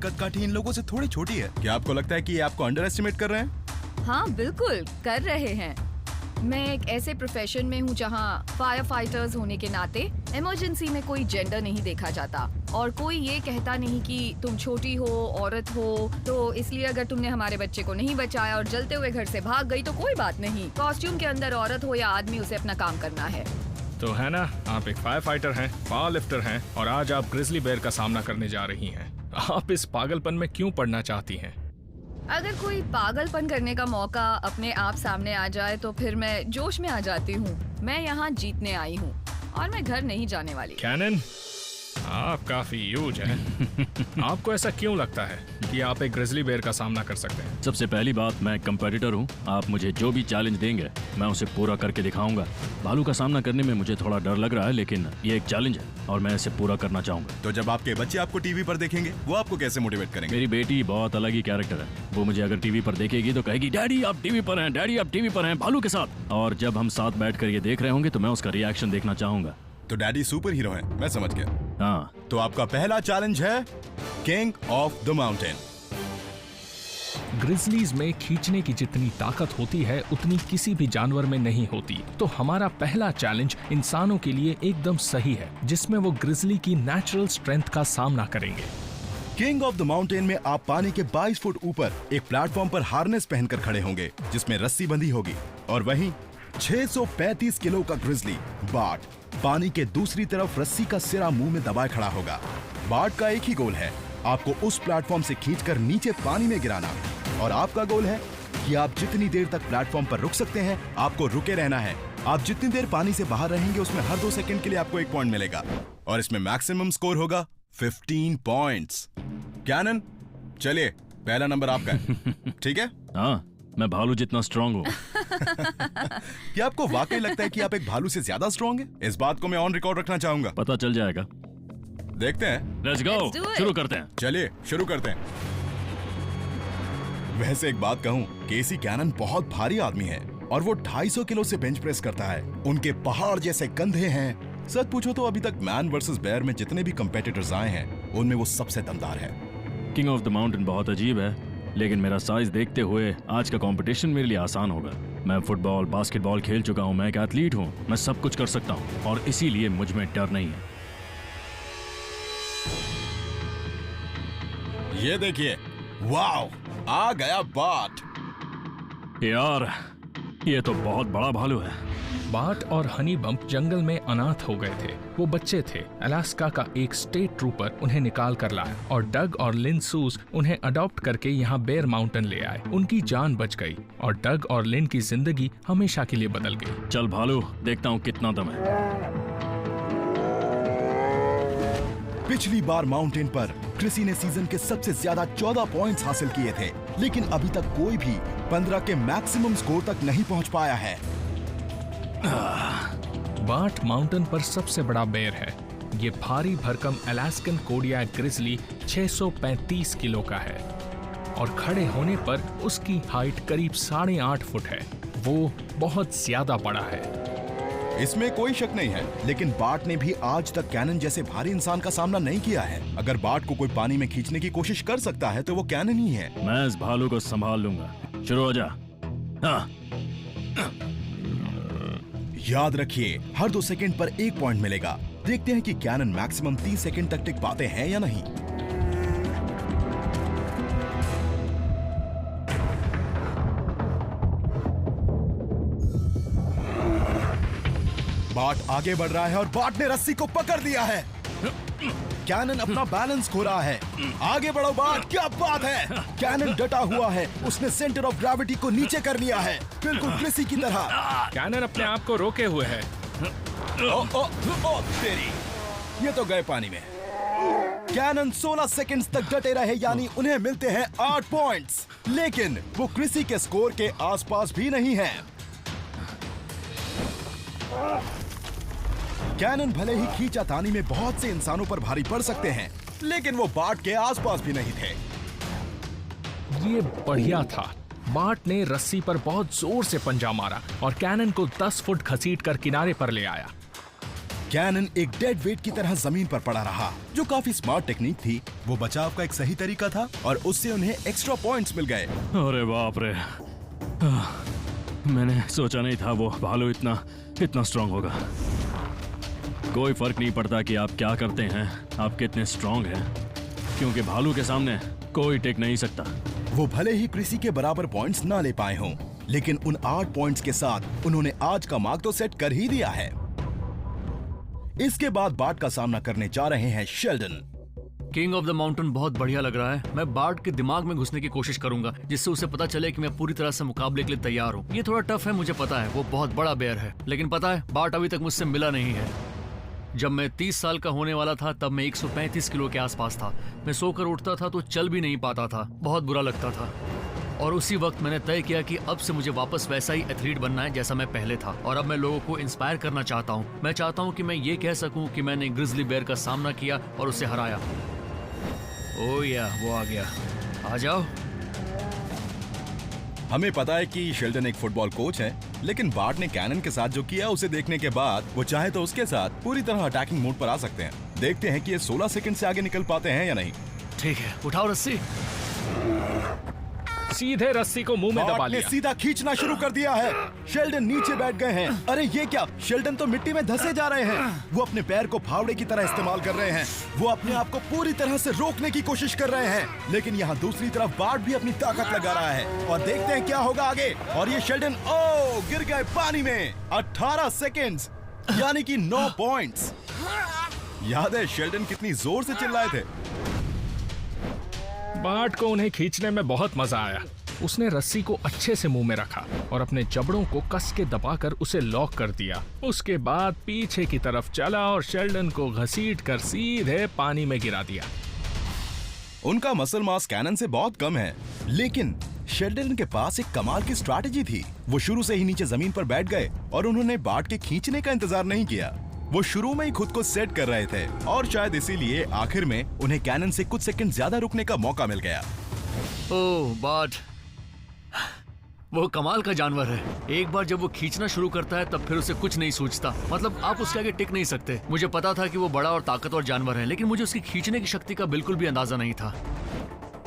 हरकत काठी इन लोगों से थोड़ी छोटी है। क्या आपको लगता है कि ये आपको अंडर एस्टिमेट कर रहे हैं? हाँ बिल्कुल कर रहे हैं। मैं एक ऐसे प्रोफेशन में हूँ जहाँ फायर फाइटर्स होने के नाते इमरजेंसी में कोई जेंडर नहीं देखा जाता और कोई ये कहता नहीं कि तुम छोटी हो, औरत हो, तो इसलिए अगर तुमने हमारे बच्चे को नहीं बचाया और जलते हुए घर से भाग गई तो कोई बात नहीं। कॉस्ट्यूम के अंदर औरत हो या आदमी, उसे अपना काम करना है। तो है ना, आप एक फायर फाइटर हैं, पावर लिफ्टर हैं और आज आप ग्रिजली बेयर का सामना करने जा रही हैं। आप इस पागलपन में क्यों पड़ना चाहती हैं? अगर कोई पागलपन करने का मौका अपने आप सामने आ जाए तो फिर मैं जोश में आ जाती हूँ। मैं यहाँ जीतने आई हूँ और मैं घर नहीं जाने वाली। कैनन, आप काफी यूज हैं। आपको ऐसा क्यों लगता है कि आप एक ग्रिजली बेयर का सामना कर सकते हैं? सबसे पहली बात, मैं कंपेटिटर हूँ। आप मुझे जो भी चैलेंज देंगे मैं उसे पूरा करके दिखाऊंगा। भालू का सामना करने में मुझे थोड़ा डर लग रहा है, लेकिन ये एक चैलेंज है और मैं इसे पूरा करना चाहूंगा। तो जब आपके बच्चे आपको टीवी पर देखेंगे वो आपको कैसे मोटिवेट करेंगे? मेरी बेटी बहुत अलग ही कैरेक्टर है। वो मुझे अगर टीवी पर देखेगी तो कहेगी, डैडी आप टीवी पर हैं, डैडी आप टीवी पर हैं भालू के साथ। और जब हम साथ बैठकर ये देख रहे होंगे तो मैं उसका रिएक्शन देखना चाहूंगा। तो डैडी सुपर हीरो हैं, मैं समझ गया। हाँ, तो आपका पहला चैलेंज है king of the mountain. Grizzlies में खींचने की जितनी ताकत होती है उतनी किसी भी जानवर में नहीं होती। तो हमारा पहला चैलेंज इंसानों के लिए एकदम सही है, जिसमें वो ग्रिजली की नेचुरल स्ट्रेंथ का सामना करेंगे। किंग ऑफ द माउंटेन में आप पानी के 22 फुट ऊपर एक प्लेटफॉर्म पर हार्नेस पहनकर खड़े होंगे जिसमें रस्सी बंधी होगी और वहीं 635 किलो का ग्रिजली बार्ट पानी के दूसरी तरफ रस्सी का सिरा मुंह में दबाए खड़ा होगा। बार्ट का एक ही गोल है, आपको उस प्लेटफॉर्म से खींचकर नीचे पानी में गिराना। और आपका गोल है कि आप जितनी देर तक प्लेटफॉर्म पर रुक सकते हैं आपको रुके रहना है। आप जितनी देर पानी से बाहर रहेंगे उसमें हर 2 सेकंड के लिए आपको 1 पॉइंट मिलेगा और इसमें मैक्सिमम स्कोर होगा 15 पॉइंट्स। कैनन, चलिए पहला नंबर आपका है। ठीक है? हाँ, मैं भालू जितना स्ट्रांग हूँ। क्या आपको वाकई लगता है कि आप एक भालू से ज्यादा स्ट्रांग हैं? इस बात को मैं ऑन रिकॉर्ड रखना चाहूंगा। पता चल जाएगा। देखते हैं। लेट्स गो, शुरू करते हैं। चलिए शुरू करते हैं। वैसे एक बात कहूं, केसी कैनन बहुत भारी आदमी है और वो 250 किलो से बेंच प्रेस करता है। उनके पहाड़ जैसे कंधे हैं। सच पूछो तो अभी तक मैन वर्सेस बेयर में जितने भी कंपेटिटर्स आए हैं उनमें वो सबसे दमदार है। किंग ऑफ द माउंटेन बहुत अजीब है, लेकिन मेरा साइज देखते हुए आज का कंपटीशन मेरे लिए आसान होगा। मैं फुटबॉल, बास्केटबॉल खेल चुका हूँ, मैं एक एथलीट हूँ, मैं सब कुछ कर सकता हूँ और इसीलिए मुझ में डर नहीं है। ये देखिए, वाओ, आ गया बार्ट। यार, ये तो बहुत बड़ा भालू है। बार्ट और हनी बम्प जंगल में अनाथ हो गए थे। वो बच्चे थे। अलास्का का एक स्टेट ट्रूपर उन्हें निकाल कर लाया और डग और लिन सूज उन्हें अडॉप्ट करके यहाँ बेयर माउंटेन ले आए। उनकी जान बच गई और डग और लिन की जिंदगी हमेशा के लिए बदल गई। चल भालू, देखता हूँ कितना दम है। पिछली बार माउंटेन पर क्रिसी ने सीजन के सबसे ज्यादा 14 पॉइंट्स हासिल किए थे, लेकिन अभी तक कोई भी 15 के मैक्सिमम स्कोर तक नहीं पहुंच पाया है। बार्ट माउंटेन पर सबसे बड़ा बेयर है। ये भारी भरकम अलास्कन कोडियाक ग्रिजली 635 किलो का है और खड़े होने पर उसकी हाइट करीब 8.5 फुट है। वो बहुत ज्यादा बड़ा है, इसमें कोई शक नहीं है, लेकिन बार्ट ने भी आज तक कैनन जैसे भारी इंसान का सामना नहीं किया है। अगर बार्ट को कोई पानी में खींचने की कोशिश कर सकता है तो वो कैनन ही है। मैं इस भालू को संभाल लूंगा। शुरू हो जा। हाँ। याद रखिए, हर 2 सेकंड पर 1 पॉइंट मिलेगा। देखते हैं कि कैनन मैक्सिमम 30 सेकंड तक टिक पाते हैं या नहीं। बार्ट आगे बढ़ रहा है और बार्ट ने रस्सी को पकड़ दिया है। कैनन अपना बैलेंस खो रहा है। आगे बढ़ो बार्ट, क्या बात है। कैनन डटा हुआ है, उसने सेंटर ऑफ ग्रेविटी को नीचे कर लिया है, बिल्कुल क्रिसी की तरह। कैनन अपने आप को रोके हुए है। ओ तेरी, ये तो गए पानी में। कैनन 16 सेकंड्स तक डटे रहे, यानी उन्हें मिलते हैं 8 पॉइंट्स, लेकिन वो क्रिसी के स्कोर के आसपास भी नहीं है। कैनन भले ही खींचातानी में बहुत से इंसानों पर भारी पड़ सकते हैं, लेकिन वो बार्ट के आसपास भी नहीं थे। ये बढ़िया था। बार्ट ने रस्सी पर बहुत जोर से पंजा मारा और कैनन को 10 फुट घसीट कर किनारे पर ले आया। कैनन एक डेड वेट की तरह जमीन पर पड़ा रहा, जो काफी स्मार्ट टेक्निक थी। वो बचाव का एक सही तरीका था और उससे उन्हें एक्स्ट्रा पॉइंट्स मिल गए। अरे बाप रे, मैंने सोचा नहीं था वो भालू इतना स्ट्रांग होगा। कोई फर्क नहीं पड़ता कि आप क्या करते हैं, आप कितने स्ट्रांग हैं, क्योंकि भालू के सामने कोई टिक नहीं सकता। वो भले ही कृषि के बराबर पॉइंट्स ना ले पाए हों, लेकिन उन 8 पॉइंट्स के साथ उन्होंने आज का मार्क तो सेट कर ही दिया है। इसके बाद बार्ट का सामना करने जा रहे हैं Sheldon. King of the mountain बहुत बढ़िया लग रहा है। मैं बार्ट के दिमाग में घुसने की कोशिश करूंगा, जिससे उसे पता चले कि मैं पूरी तरह से मुकाबले के लिए तैयार हूँ। ये थोड़ा टफ है, मुझे पता है, वो बहुत बड़ा बेयर है, लेकिन पता है बार्ट अभी तक मुझसे मिला नहीं है। जब मैं 30 साल का होने वाला था तब मैं 135 किलो के आसपास था। मैं सोकर उठता था तो चल भी नहीं पाता था, बहुत बुरा लगता था। और उसी वक्त मैंने तय किया कि अब से मुझे वापस वैसा ही एथलीट बनना है जैसा मैं पहले था। और अब मैं लोगों को इंस्पायर करना चाहता हूँ। मैं चाहता हूँ कि मैं ये कह सकूँ कि मैंने ग्रिजली बेयर का सामना किया और उसे हराया। ओह या, वो आ गया, आ जाओ। हमें पता है कि शेल्डन एक फुटबॉल कोच है, लेकिन बार्ट ने कैनन के साथ जो किया उसे देखने के बाद वो चाहे तो उसके साथ पूरी तरह अटैकिंग मोड पर आ सकते हैं। देखते हैं कि ये 16 सेकंड से आगे निकल पाते हैं या नहीं। ठीक है, उठाओ रस्सी। सीधे रस्सी को मुंह में दबा बार्ट ने लिया। सीधा खींचना शुरू कर दिया है। शेल्डन नीचे बैठ गए हैं। अरे ये क्या, शेल्डन तो मिट्टी में धंसे जा रहे हैं। वो अपने पैर को फावड़े की तरह इस्तेमाल कर रहे हैं। वो अपने आप को पूरी तरह से रोकने की कोशिश कर रहे हैं, लेकिन यहाँ दूसरी तरफ बार्ट भी अपनी ताकत लगा रहा है। और देखते हैं क्या होगा आगे। और ये शेल्डन गिर गए पानी में। 18 सेकेंड्स यानी कि 9 पॉइंट्स। याद है शेल्डन कितनी जोर से चिल्लाए थे। बार्ट को उन्हें खींचने में बहुत मजा आया। उसने रस्सी को अच्छे से मुंह में रखा और अपने जबड़ों को कस के दबाकर उसे लॉक कर दिया। उसके बाद पीछे की तरफ चला और शेल्डन को घसीटकर सीधे पानी में गिरा दिया। उनका मसल मास कैनन से बहुत कम है, लेकिन शेल्डन के पास एक कमाल की स्ट्रैटेजी थी। वो शुरू से ही नीचे जमीन पर बैठ गए और उन्होंने बार्ट के खींचने का इंतजार नहीं किया। वो शुरू में ही खुद को सेट कर रहे थे और शायद इसीलिए आखिर में उन्हें कैनन से कुछ सेकंड ज्यादा रुकने का मौका मिल गया। ओह बार्ट, वो कमाल का जानवर है। एक बार जब वो खींचना शुरू करता है तब फिर उसे कुछ नहीं सूझता। मतलब आप उसके आगे टिक नहीं सकते। मुझे पता था कि वो बड़ा और ताकतवर जानवर है, लेकिन मुझे उसकी खींचने की शक्ति का बिल्कुल भी अंदाजा नहीं था।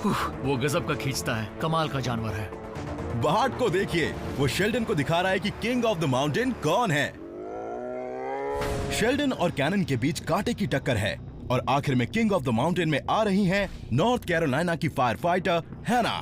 वो गजब का खींचता है, कमाल का जानवर है। बार्ट को देखिए, वो शेल्डन को दिखा रहा है कि किंग ऑफ द माउंटेन कौन है। शेल्डन और कैनन के बीच कांटे की टक्कर है और आखिर में किंग ऑफ द माउंटेन में आ रही हैं नॉर्थ कैरोलिना की फायर फाइटर हैना।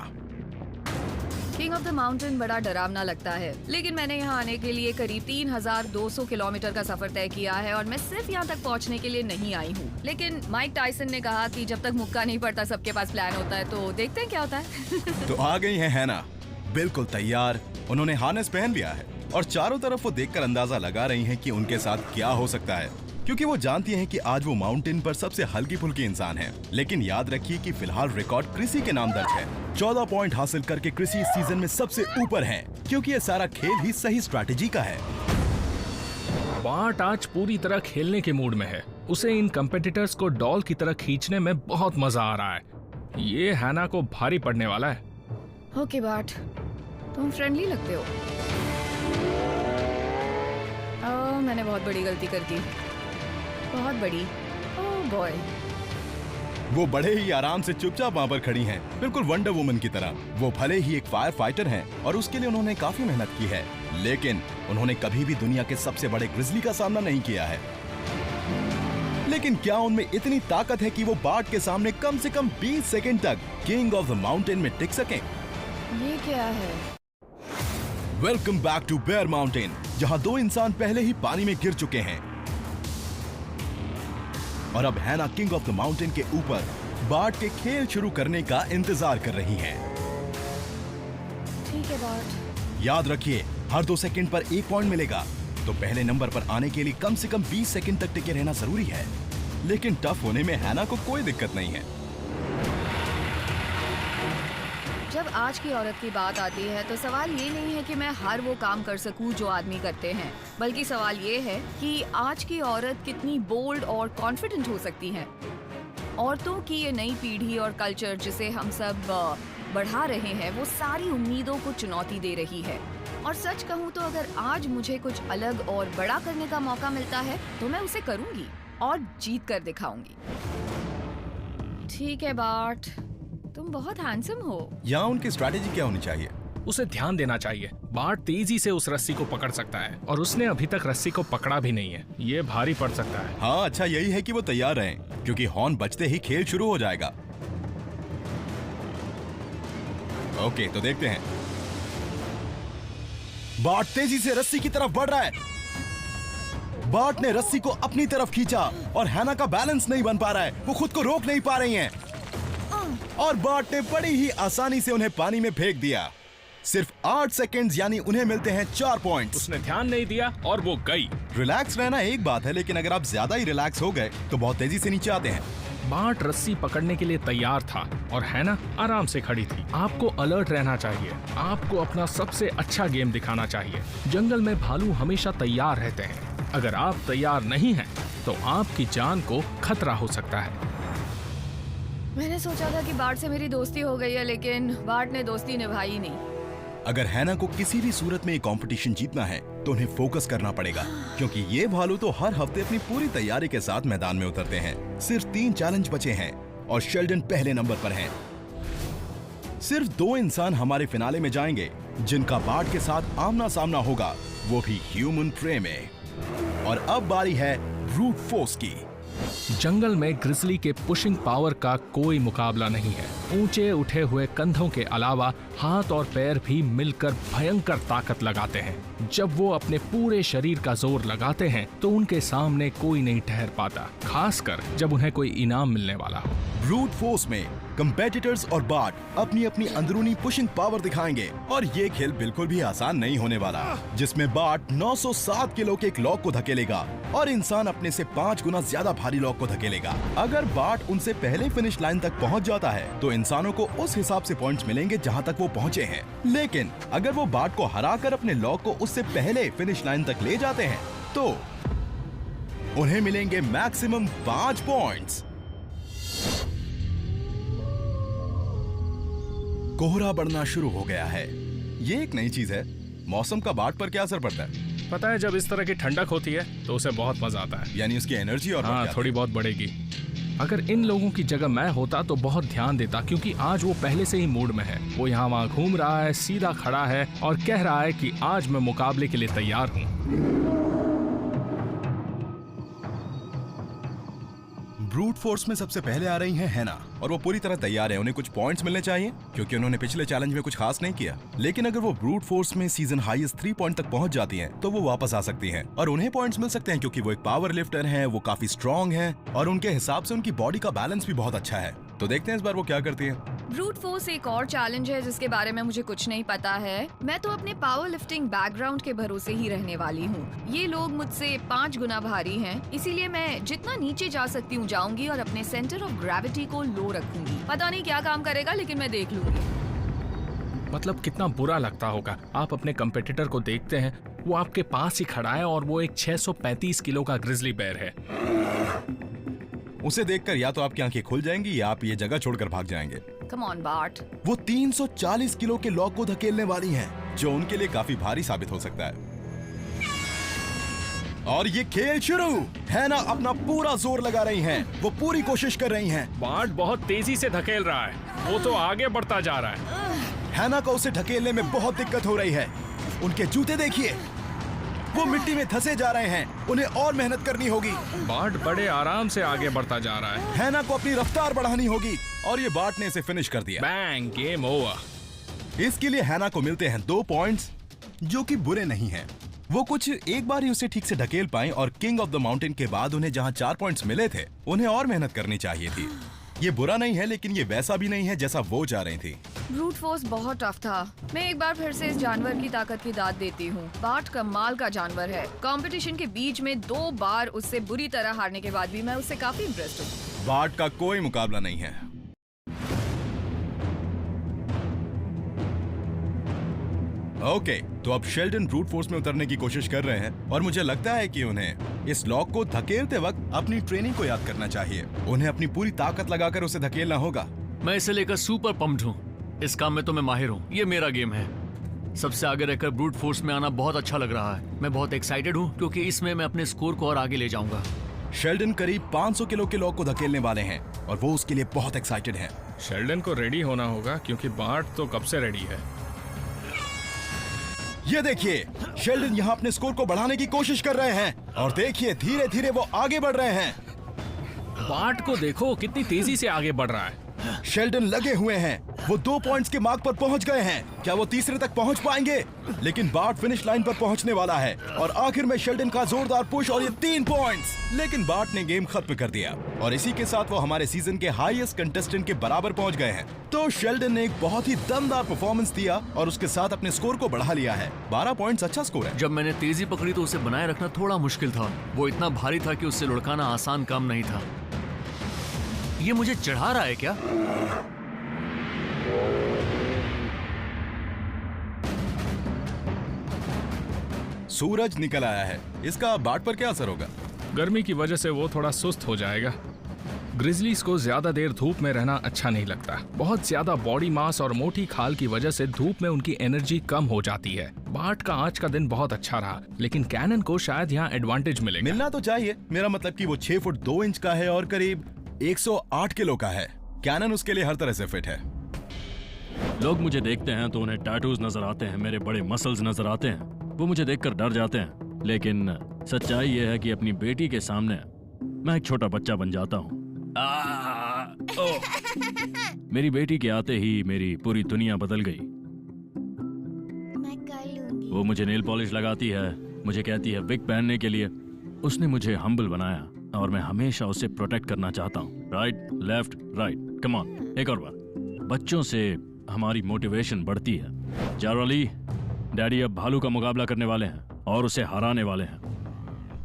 किंग ऑफ द माउंटेन बड़ा डरावना लगता है, लेकिन मैंने यहाँ आने के लिए करीब 3200 किलोमीटर का सफर तय किया है और मैं सिर्फ यहाँ तक पहुँचने के लिए नहीं आई हूँ। लेकिन माइक टायसन ने कहा कि जब तक मुक्का नहीं पड़ता सबके पास प्लान होता है, तो देखते हैं क्या होता है। तो आ गई है हैना, बिल्कुल तैयार। उन्होंने हार्नेस पहन लिया है और चारों तरफ वो देखकर अंदाजा लगा रही हैं कि उनके साथ क्या हो सकता है, क्योंकि वो जानती हैं कि आज वो माउंटेन पर सबसे हल्की फुल्की इंसान है। लेकिन याद रखिए कि फिलहाल रिकॉर्ड कृषि के नाम दर्ज है। 14 पॉइंट हासिल करके कृषि इस सीजन में सबसे ऊपर है, क्योंकि ये सारा खेल ही सही स्ट्रैटेजी का है। बार्ट आज पूरी तरह खेलने के मूड में है। उसे इन कंपेटिटर्स को डॉल की तरह खींचने में बहुत मजा आ रहा है। ये हैना को भारी पड़ने वाला है। ओके बार्ट, तुम फ्रेंडली लगते हो। मैंने बहुत बड़ी गलती कर दी, बहुत बड़ी। Oh boy. वो बड़े ही आराम से चुपचाप वहाँ पर खड़ी हैं, बिल्कुल वंडर वुमन की तरह। वो भले ही एक फायर फाइटर हैं और उसके लिए उन्होंने काफी मेहनत की है, लेकिन उन्होंने कभी भी दुनिया के सबसे बड़े ग्रिजली का सामना नहीं किया है। लेकिन क्या उनमें इतनी ताकत है कि वो बार्ट के सामने कम से कम 20 सेकंड तक किंग ऑफ द माउंटेन में टिक सकें? ये क्या है? Welcome back to Bear Mountain, जहां 2 इंसान पहले ही पानी में गिर चुके हैं और अब हैना किंग ऑफ द माउंटेन के ऊपर बार्ट के खेल शुरू करने का इंतजार कर रही हैं। ठीक है बार्ट। याद रखिए, हर 2 सेकंड पर 1 पॉइंट मिलेगा, तो पहले नंबर पर आने के लिए कम से कम 20 सेकंड तक टिके रहना जरूरी है। लेकिन टफ होने में हैना को कोई दिक्कत नहीं है। जब आज की औरत की बात आती है तो सवाल ये नहीं है कि मैं हर वो काम कर सकूं जो आदमी करते हैं, बल्कि सवाल ये है कि आज की औरत कितनी बोल्ड और कॉन्फिडेंट हो सकती है। औरतों की ये नई पीढ़ी और कल्चर जिसे हम सब बढ़ा रहे हैं, वो सारी उम्मीदों को चुनौती दे रही है। और सच कहूँ तो अगर आज मुझे कुछ अलग और बड़ा करने का मौका मिलता है तो मैं उसे करूंगी और जीत कर दिखाऊंगी। ठीक है बार्ट, तुम बहुत हैंडसम हो। यहाँ उनकी स्ट्रैटेजी क्या होनी चाहिए? उसे ध्यान देना चाहिए। बार्ट तेजी से उस रस्सी को पकड़ सकता है और उसने अभी तक रस्सी को पकड़ा भी नहीं है। ये भारी पड़ सकता है। हाँ, अच्छा यही है कि वो तैयार रहें, क्योंकि हॉर्न बजते ही खेल शुरू हो जाएगा। ओके, तो देखते हैं। बार्ट तेजी से रस्सी की तरफ बढ़ रहा है। बार्ट ने रस्सी को अपनी तरफ खींचा और हैना का बैलेंस नहीं बन पा रहा है, वो खुद को रोक नहीं पा रही हैं। और बार्ट ने बड़ी ही आसानी से उन्हें पानी में फेंक दिया। सिर्फ 8 सेकंड्स, यानी उन्हें मिलते हैं 4 पॉइंट्स। उसने ध्यान नहीं दिया और वो गई। रिलैक्स रहना एक बात है, लेकिन अगर आप ज्यादा ही रिलैक्स हो गए तो बहुत तेजी से नीचे आते हैं। बार्ट रस्सी पकड़ने के लिए तैयार था और हैना आराम से खड़ी थी। आपको अलर्ट रहना चाहिए। आपको अपना सबसे अच्छा गेम दिखाना चाहिए। जंगल में भालू हमेशा तैयार रहते हैं। अगर आप तैयार नहीं हैं, तो आपकी जान को खतरा हो सकता है। मैंने सोचा था कि बार्ट से मेरी दोस्ती हो गई है, लेकिन बार्ट ने दोस्ती निभाई नहीं। अगर हैना को किसी भी सूरत में ये कंपटीशन जीतना है तो उन्हें फोकस करना पड़ेगा, क्योंकि ये भालू तो हर हफ्ते अपनी पूरी तैयारी के साथ मैदान में उतरते हैं। सिर्फ 3 चैलेंज बचे हैं और शेल्डन पहले नंबर पर हैं। सिर्फ 2 इंसान हमारे फिनाले में जाएंगे जिनका बार्ट के साथ आमना सामना होगा, वो भी ह्यूमन प्रे में। और अब बारी है ब्रूट फोर्स की। जंगल में ग्रिजली के पुशिंग पावर का कोई मुकाबला नहीं है। ऊंचे उठे हुए कंधों के अलावा हाथ और पैर भी मिलकर भयंकर ताकत लगाते हैं। जब वो अपने पूरे शरीर का जोर लगाते हैं तो उनके सामने कोई नहीं ठहर पाता, खासकर जब उन्हें कोई इनाम मिलने वाला हो। ब्रूट फोर्स में कंपेटिटर्स और बार्ट अपनी अपनी अंदरूनी पुशिंग पावर दिखाएंगे और ये खेल बिल्कुल भी आसान नहीं होने वाला, जिसमें बार्ट 907 किलो के एक लॉक को धकेलेगा और इंसान अपने से 5 गुना ज्यादा भारी लॉक को धकेलेगा। अगर बार्ट उनसे पहले फिनिश लाइन तक पहुंच जाता है तो इंसानों को उस हिसाब से पॉइंट्स मिलेंगे जहां तक वो पहुंचे हैं। लेकिन अगर वो बार्ट को हराकर अपने लॉक को उससे पहले फिनिश लाइन तक ले जाते हैं तो उन्हें मिलेंगे मैक्सिमम 5 पॉइंट्स। कोहरा बढ़ना शुरू हो गया है। ये एक नई चीज है। मौसम का बार्ट पर क्या असर पड़ता है? पता है, जब इस तरह की ठंडक होती है तो उसे बहुत मजा आता है। यानी उसकी एनर्जी और हाँ, थोड़ी बहुत बढ़ेगी। अगर इन लोगों की जगह मैं होता तो बहुत ध्यान देता, क्योंकि आज वो पहले से ही मूड में है। वो यहाँ वहाँ घूम रहा है, सीधा खड़ा है और कह रहा है कि आज मैं मुकाबले के लिए तैयार हूँ। ब्रूट फोर्स में सबसे पहले आ रही हैं हैना और वो पूरी तरह तैयार है। उन्हें कुछ पॉइंट्स मिलने चाहिए क्योंकि उन्होंने पिछले चैलेंज में कुछ खास नहीं किया। लेकिन अगर वो ब्रूट फोर्स में सीजन हाईएस्ट 3 पॉइंट तक पहुंच जाती हैं तो वो वापस आ सकती हैं और उन्हें पॉइंट्स मिल सकते हैं क्योंकि वो एक पावर लिफ्टर हैं, वो काफी स्ट्रॉन्ग हैं और उनके हिसाब से उनकी बॉडी का बैलेंस भी बहुत अच्छा है। तो देखते हैं इस बार वो क्या करती है। ब्रूट फोर्स एक और चैलेंज है जिसके बारे में मुझे कुछ नहीं पता है। मैं तो अपने पावर लिफ्टिंग बैकग्राउंड के भरोसे ही रहने वाली हूँ। ये लोग मुझसे 5 गुना भारी हैं, इसीलिए मैं जितना नीचे जा सकती हूँ जाऊंगी और अपने सेंटर ऑफ ग्रेविटी को लो रखूंगी। पता नहीं क्या काम करेगा, लेकिन मैं देख लूंगी। मतलब कितना बुरा लगता होगा। आप अपने कंपेटिटर को देखते हैं, वो आपके पास ही खड़ा है और वो एक 635 किलो का ग्रिजली बेयर है। उसे देखकर या तो आपकी आंखें खुल जाएंगी या आप ये जगह छोड़कर भाग जाएंगे। Come on BART. वो 340 किलो के लॉक को धकेलने वाली हैं, जो उनके लिए काफी भारी साबित हो सकता है। और ये खेल शुरू। हैना अपना पूरा जोर लगा रही हैं। वो पूरी कोशिश कर रही हैं। बार्ट बहुत तेजी से धकेल रहा है। वो तो आगे बढ़ता जा रहा है। हैना को उसे धकेलने में बहुत दिक्कत हो रही है। उनके जूते देखिए, वो मिट्टी में धंसे जा रहे हैं। उन्हें और मेहनत करनी होगी। बार्ट बड़े आराम से आगे बढ़ता जा रहा है। हैना को अपनी रफ्तार बढ़ानी होगी और ये बार्ट ने इसे फिनिश कर दिया। Bang, game over. इसके लिए हैना को मिलते हैं 2 पॉइंट्स, जो कि बुरे नहीं हैं। वो कुछ एक बार ही उसे ठीक से ढकेल पाए और किंग ऑफ द माउंटेन के बाद उन्हें जहां 4 पॉइंट्स मिले थे, उन्हें और मेहनत करनी चाहिए थी। ये बुरा नहीं है, लेकिन ये वैसा भी नहीं है जैसा वो चाह रही थी। ब्रूट फोर्स बहुत टफ था। मैं एक बार फिर से इस जानवर की ताकत की दाद देती हूँ। बार्ट कमाल का जानवर है। कंपटीशन के बीच में 2 बार उससे बुरी तरह हारने के बाद भी मैं उससे काफी इम्प्रेस्ड हूँ। बार्ट का कोई मुकाबला नहीं है। ओके, तो अब शेल्डन ब्रूट फोर्स में उतरने की कोशिश कर रहे हैं और मुझे लगता है कि उन्हें इस लॉक को धकेलते वक्त अपनी ट्रेनिंग को याद करना चाहिए। उन्हें अपनी पूरी ताकत लगाकर उसे धकेलना होगा। मैं इसे लेकर सुपर पम्प्ड हूँ। इस काम में तो मैं माहिर हूँ। ये मेरा गेम है। सबसे आगे रहकर ब्रूट फोर्स में आना बहुत अच्छा लग रहा है। मैं बहुत एक्साइटेड हूँ क्योंकि इसमें मैं अपने स्कोर को और आगे ले जाऊंगा। शेल्डन करीब 500 किलो के लॉक को धकेलने वाले हैं और वो उसके लिए बहुत एक्साइटेड हैं। शेल्डन को रेडी होना होगा क्योंकि बार्ट तो कब से रेडी है। ये देखिए, शेल्डन यहाँ अपने स्कोर को बढ़ाने की कोशिश कर रहे हैं और देखिए धीरे धीरे वो आगे बढ़ रहे हैं। बार्ट को देखो कितनी तेजी से आगे बढ़ रहा है। शेल्डन लगे हुए हैं, वो 2 पॉइंट्स के मार्क पर पहुंच गए हैं। क्या वो तीसरे तक पहुंच पाएंगे? लेकिन बार्ट फिनिश लाइन पर पहुंचने वाला है और आखिर में शेल्डन का जोरदार पुश और ये 3 पॉइंट्स। लेकिन बार्ट ने गेम खत्म कर दिया और इसी के साथ वो हमारे सीजन के हाईएस्ट कंटेस्टेंट के बराबर पहुंच गए हैं। तो शेल्डन ने एक बहुत ही दमदार परफॉर्मेंस दिया और उसके साथ अपने स्कोर को बढ़ा लिया है। 12 पॉइंट्स अच्छा स्कोर है। जब मैंने तेजी पकड़ी तो उसे बनाए रखना थोड़ा मुश्किल था। वो इतना भारी था कि उससे लुढ़काना आसान काम नहीं था। ये मुझे चढ़ा रहा है क्या? सूरज निकल आया है, इसका बार्ट पर क्या असर होगा? गर्मी की वजह से वो थोड़ा सुस्त हो जाएगा। ग्रिजलीज को ज्यादा देर धूप में रहना अच्छा नहीं लगता। बहुत ज्यादा बॉडी मास और मोटी खाल की वजह से धूप में उनकी एनर्जी कम हो जाती है। बार्ट का आज का दिन बहुत अच्छा रहा, लेकिन कैनन को शायद यहाँ एडवांटेज मिलेगा। मिलना तो चाहिए। मेरा मतलब कि वो 6 फुट 2 इंच का है और करीब 108 किलो का है। कैनन उसके लिए हर तरह से फिट है। लोग मुझे देखते हैं तो उन्हें टैटूज नजर आते हैं, मेरे बड़े मसल्स नजर आते हैं। वो मुझे देखकर डर जाते हैं, लेकिन सच्चाई ये है कि अपनी बेटी के सामने मैं एक छोटा बच्चा बन जाता हूँ। मेरी बेटी के आते ही मेरी पूरी दुनिया बदल गई। मैं कर लूंगी। वो मुझे नेल पॉलिश लगाती है, मुझे कहती है विग पहनने के लिए। उसने मुझे हम्बल बनाया और मैं हमेशा उसे प्रोटेक्ट करना चाहता हूँ। Right, left, right, come on, एक और बार। बच्चों से हमारी मोटिवेशन बढ़ती है। जारवाली, डैडी अब भालू का मुकाबला करने वाले हैं और उसे हराने वाले हैं।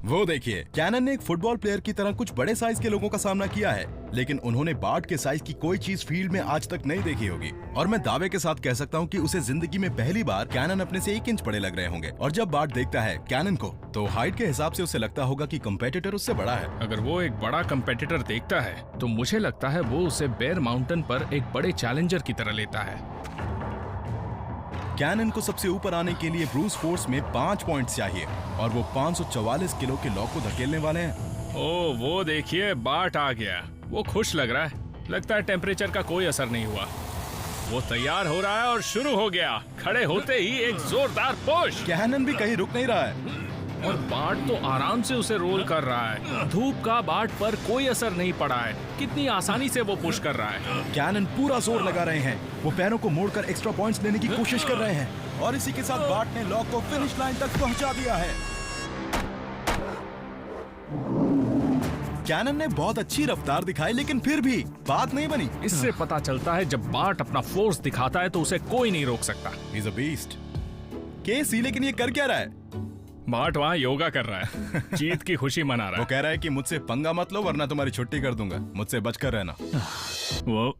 वो देखिए, कैनन ने एक फुटबॉल प्लेयर की तरह कुछ बड़े साइज के लोगों का सामना किया है, लेकिन उन्होंने बार्ट के साइज की कोई चीज फील्ड में आज तक नहीं देखी होगी। और मैं दावे के साथ कह सकता हूँ कि उसे जिंदगी में पहली बार कैनन अपने से 1 इंच बड़े लग रहे होंगे। और जब बार्ट देखता है कैनन को, तो हाइट के हिसाब से उसे लगता होगा कि कंपेटिटर उससे बड़ा है। अगर वो एक बड़ा कंपेटिटर देखता है तो मुझे लगता है वो उसे बेयर माउंटेन पर एक बड़े चैलेंजर की तरह लेता है। कैनन को सबसे ऊपर आने के लिए ब्रूस फोर्स में 5 पॉइंट्स चाहिए और वो 544 किलो के लॉक को धकेलने वाले हैं। ओ वो देखिए, बार्ट आ गया। वो खुश लग रहा है। लगता है टेम्परेचर का कोई असर नहीं हुआ। वो तैयार हो रहा है और शुरू हो गया। खड़े होते ही एक जोरदार पुश। कैनन भी कहीं रुक नहीं रहा है और बार्ट तो आराम से उसे रोल कर रहा है। धूप का बार्ट पर कोई असर नहीं पड़ा है। कितनी आसानी से वो पुश कर रहा है। कैनन पूरा जोर लगा रहे हैं। वो पैरों को मोड़कर एक्स्ट्रा पॉइंट्स लेने की कोशिश कर रहे हैं और इसी के साथ बार्ट ने लॉक को फिनिश लाइन तक पहुंचा दिया है। कैनन ने बहुत अच्छी रफ्तार दिखाई, लेकिन फिर भी बात नहीं बनी। इससे पता चलता है जब बार्ट अपना फोर्स दिखाता है तो उसे कोई नहीं रोक सकता। He's a beast. केसी, लेकिन ये कर क्या रहा है? बार्ट वहाँ योगा कर रहा है। जीत की खुशी मना रहा वो है। कह रहा है कि मुझसे पंगा मत लो वरना तुम्हारी छुट्टी कर दूंगा। मुझसे बचकर रहना। वो